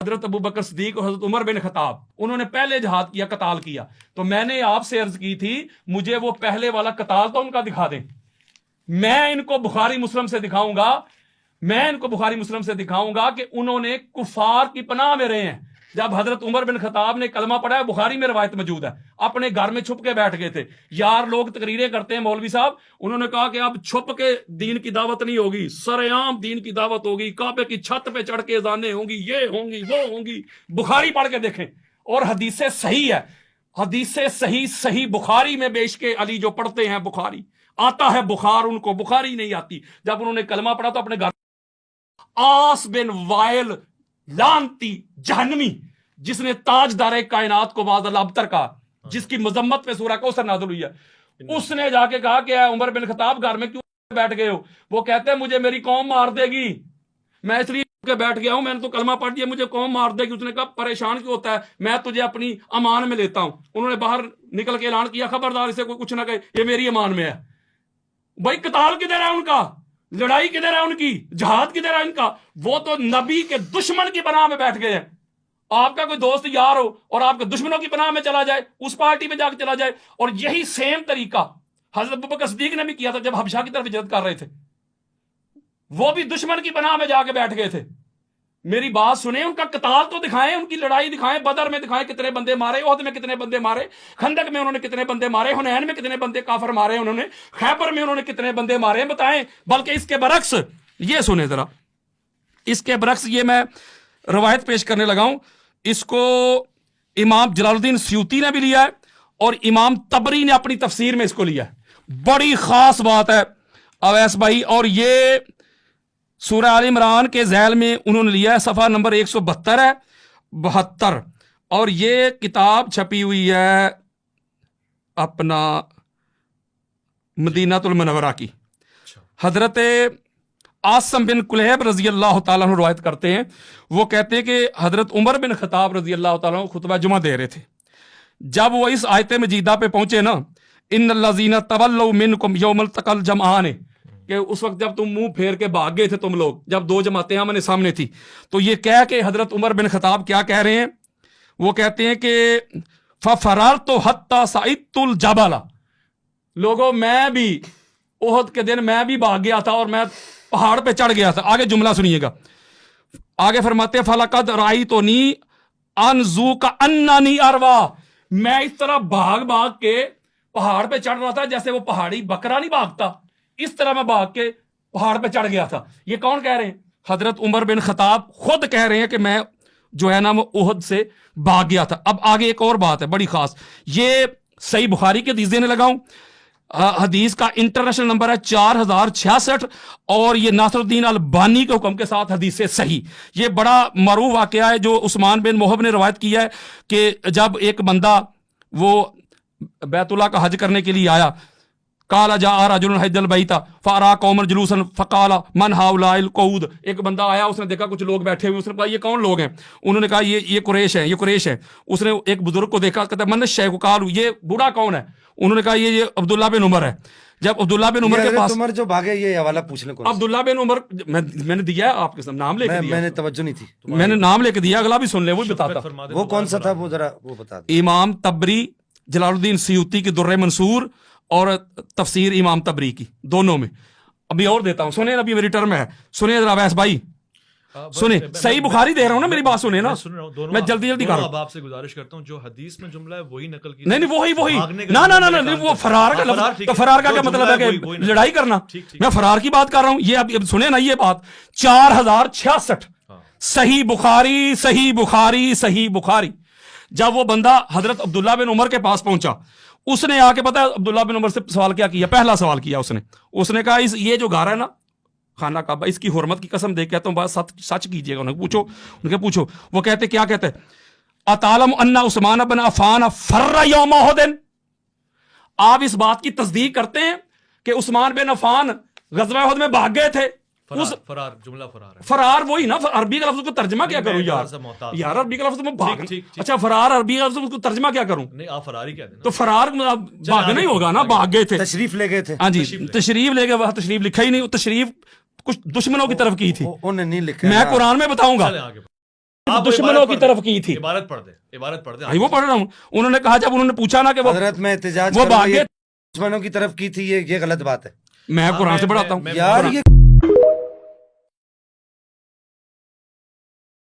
حضرت ابو بکر صدیق اور حضرت عمر بن خطاب انہوں نے پہلے جہاد کیا، قتال کیا. تو میں نے آپ سے عرض کی تھی مجھے وہ پہلے والا قتال تو ان کا دکھا دیں. میں ان کو بخاری مسلم سے دکھاؤں گا کہ انہوں نے کفار کی پناہ میں رہے ہیں. جب حضرت عمر بن خطاب نے کلمہ پڑھا ہے، بخاری میں روایت موجود ہے، اپنے گھر میں چھپ کے بیٹھ گئے تھے. یار لوگ تقریریں کرتے ہیں مولوی صاحب، انہوں نے کہا کہ اب چھپ کے دین کی دعوت نہیں ہوگی، سر عام دین کی دعوت ہوگی، کعبے کی چھت پہ چڑھ کے اذانیں ہوں گی، یہ ہوں گی وہ ہوں گی. بخاری پڑھ کے دیکھیں، اور حدیث صحیح ہے، حدیث صحیح بخاری میں بیشک علی جو پڑھتے ہیں، بخاری آتا ہے بخار، ان کو بخاری نہیں آتی. جب انہوں نے کلمہ پڑھا تو اپنے گھر آس بن وائل لانتی جہنمی، جس نے تاجدار کائنات کو معاذ اللہ ابتر کہا، جس کی مذمت پہ سورہ کوثر نازل ہوئی ہے، اس نے جا کے کہا کہ اے عمر بن خطاب گھر میں کیوں بیٹھ گئے ہو؟ وہ کہتے ہیں مجھے میری قوم مار دے گی، میں اس لیے کہ بیٹھ گیا ہوں، میں نے تو کلمہ پڑھ دیا، مجھے قوم مار دے گی. اس نے کہا پریشان کیوں ہوتا ہے، میں تجھے اپنی امان میں لیتا ہوں. انہوں نے باہر نکل کے اعلان کیا خبردار اسے کوئی کچھ نہ کہے، یہ میری امان میں ہے. بھائی قتال کدھر ہے ان کا، لڑائی کدھر ہے ان کی، جہاد کدھر ہے ان کا؟ وہ تو نبی کے دشمن کی پناہ میں بیٹھ گئے ہیں. آپ کا کوئی دوست یار ہو اور آپ کے دشمنوں کی پناہ میں چلا جائے، اس پارٹی میں جا کے چلا جائے. اور یہی سیم طریقہ حضرت ابوبکر صدیق نے بھی کیا تھا جب حبشہ کی طرف ہجرت کر رہے تھے. وہ بھی دشمن کی پناہ میں جا کے بیٹھ گئے تھے. میری بات سنیں، ان کا قتال تو دکھائیں، ان کی لڑائی دکھائیں، بدر میں دکھائیں کتنے بندے مارے، احد میں کتنے بندے مارے، خندق میں انہوں نے کتنے بندے مارے، حنین میں کتنے بندے کافر مارے انہوں نے، خیبر میں انہوں نے کتنے بندے مارے بتائیں. بلکہ اس کے برعکس یہ سنیں ذرا، اس کے برعکس یہ میں روایت پیش کرنے لگا ہوں. اس کو امام جلال الدین سیوطی نے بھی لیا ہے اور امام طبری نے اپنی تفسیر میں اس کو لیا ہے. بڑی خاص بات ہے اویس بھائی، اور یہ سورہ آل عمران کے ذیل میں انہوں نے لیا ہے، صفحہ نمبر 172 ہے 72، اور یہ کتاب چھپی ہوئی ہے اپنا مدینہ المنورہ کی. حضرت عاصم بن کلیب رضی اللہ تعالیٰ عنہ روایت کرتے ہیں، وہ کہتے ہیں کہ حضرت عمر بن خطاب رضی اللہ تعالیٰ عنہ خطبہ جمعہ دے رہے تھے. جب وہ اس آیت مجیدہ پہ پہنچے نا، ان الذین تولوا منکم یوم التقى الجمعان، کہ اس وقت جب تم منہ پھیر کے بھاگ گئے تھے تم لوگ، جب دو جماعتیں ہمارے سامنے تھی، تو یہ کہہ کہ حضرت عمر بن خطاب کیا کہہ رہے ہیں؟ وہ کہتے ہیں کہ فَفَرَرْتُ حَتَّى صَعِدْتُ الْجَبَلَ، لوگوں میں بھی احد کے دن میں بھی بھاگ گیا تھا اور میں پہاڑ پہ چڑھ گیا تھا. آگے جملہ سنیے گا، آگے فرماتے ہیں فَلَقَدْ رَأَيْتُنِي أَنْزُو كَأَنَّنِي أَرْوَى، میں اس طرح بھاگ کے پہاڑ پہ چڑھ رہا تھا جیسے وہ پہاڑی بکرا نہیں بھاگتا، اس طرح میں بھاگ کے پہاڑ پہ چڑھ گیا تھا. یہ کون کہہ رہے ہیں؟ حضرت عمر بن خطاب خود کہہ رہے ہیں کہ میں جو ہے نا وہ احد سے بھاگ گیا تھا. اب آگے ایک اور بات ہے بڑی خاص، یہ صحیح بخاری کے حدیث دینے لگاؤں. حدیث کا انٹرنیشنل نمبر ہے 4066، اور یہ ناصر الدین البانی کے حکم کے ساتھ حدیث صحیح. یہ بڑا معروف واقعہ ہے جو عثمان بن محب نے روایت کیا ہے کہ جب ایک بندہ وہ بیت اللہ کا حج کرنے کے لیے آیا، قال جاء رجل حج البیت فارا قوما جلوسا فقال من هؤلاء القعود، ایک بندہ آیا، اس نے دیکھا کچھ لوگ بیٹھے ہوئے، اس نے کہا یہ کون لوگ ہیں؟ انہوں نے کہا یہ قریش ہیں، یہ قریش ہیں. اس نے ایک بزرگ کو دیکھا، کہتا ہے من الشیخ، قالوا یہ بوڑھا کون ہے؟ انہوں نے کہا یہ عبداللہ بن عمر ہے. جب عبداللہ بن عمر کے پاس عمر جو بھاگے، یہ حوالہ پوچھ لیں. عبداللہ بن عمر میں نے دیا ہے آپ کے سامنے، نام لے کے دیا، میں نے توجہ نہیں تھی، میں نے نام لے کے دیا، اگلا بھی سن لیں، وہ بتاتا. وہ کون سا تھا وہ ذرا وہ بتا دیں. امام طبری جلال الدین سیوطی کی در منصور اور تفسیر امام طبری کی، دونوں میں. ابھی اور دیتا ہوں، سنیں، ابھی میری ٹرم ہے، سنیں ذرا ویس بھائی، سنیں. صحیح بخاری دے رہا ہوں نا، میری بات سنیں نا، میں جلدی کر رہا ہوں. اب آپ سے گزارش کرتا ہوں جو حدیث میں جملہ ہے وہی نقل کی. نہیں وہی نہ وہ فرار کا لفظ، تو فرار کا کیا مطلب ہے کہ لڑائی کرنا؟ میں فرار کی بات کر رہا ہوں. یہ اب سنیں نا، یہ بات 4066 صحیح بخاری. جب وہ بندہ حضرت عبداللہ بن عمر کے پاس پہنچا، اس نے آ کے پتا عبداللہ بن عمر سے سوال کیا پہلا سوال کیا اس نے کہا یہ جو گھر ہے نا خانہ کعبہ، اس کی حرمت کی قسم دے کے کہتا ہوں بات سچ کیجیے گا. پوچھو. وہ کہتے کیا کہتے اتعلم ان عثمان بن عفان فر یوم احد، آپ اس بات کی تصدیق کرتے ہیں کہ عثمان بن عفان غزوہ احد میں بھاگ گئے تھے؟ فرار جملہ فرار ہے، فرار وہی نا، عربی کا لفظ کو ترجمہ کیا کروں یار عربی کا لفظ میں بھاگ. اچھا فرار عربی کا لفظ کو ترجمہ کیا کروں؟ نہیں آپ فرار ہی کہہ دیں، تو فرار بھاگنا ہی ہوگا نا، بھاگ گئے تھے، تشریف لے گئے تھے. ہاں جی تشریف لے گئے، وہاں تشریف لکھا ہی نہیں، وہ تشریف کچھ دشمنوں کی طرف کی تھی، انہوں نے نہیں لکھا. میں قرآن میں بتاؤں گا. کہ آپ وہ دشمنوں عبارت کی پڑھ دیں، طرف کی تھی. عبارت پڑھ دیں، عبارت پڑھ دیں. بھائی وہ پڑھ رہا ہوں. انہوں نے کہا جب انہوں نے پوچھا نا کہ وہ حضرت میں احتجاج وہ کروں بھاگے. دشمنوں کی طرف کی تھی، یہ غلط بات ہے میں قرآن سے پڑھاتا ہوں. یار یہ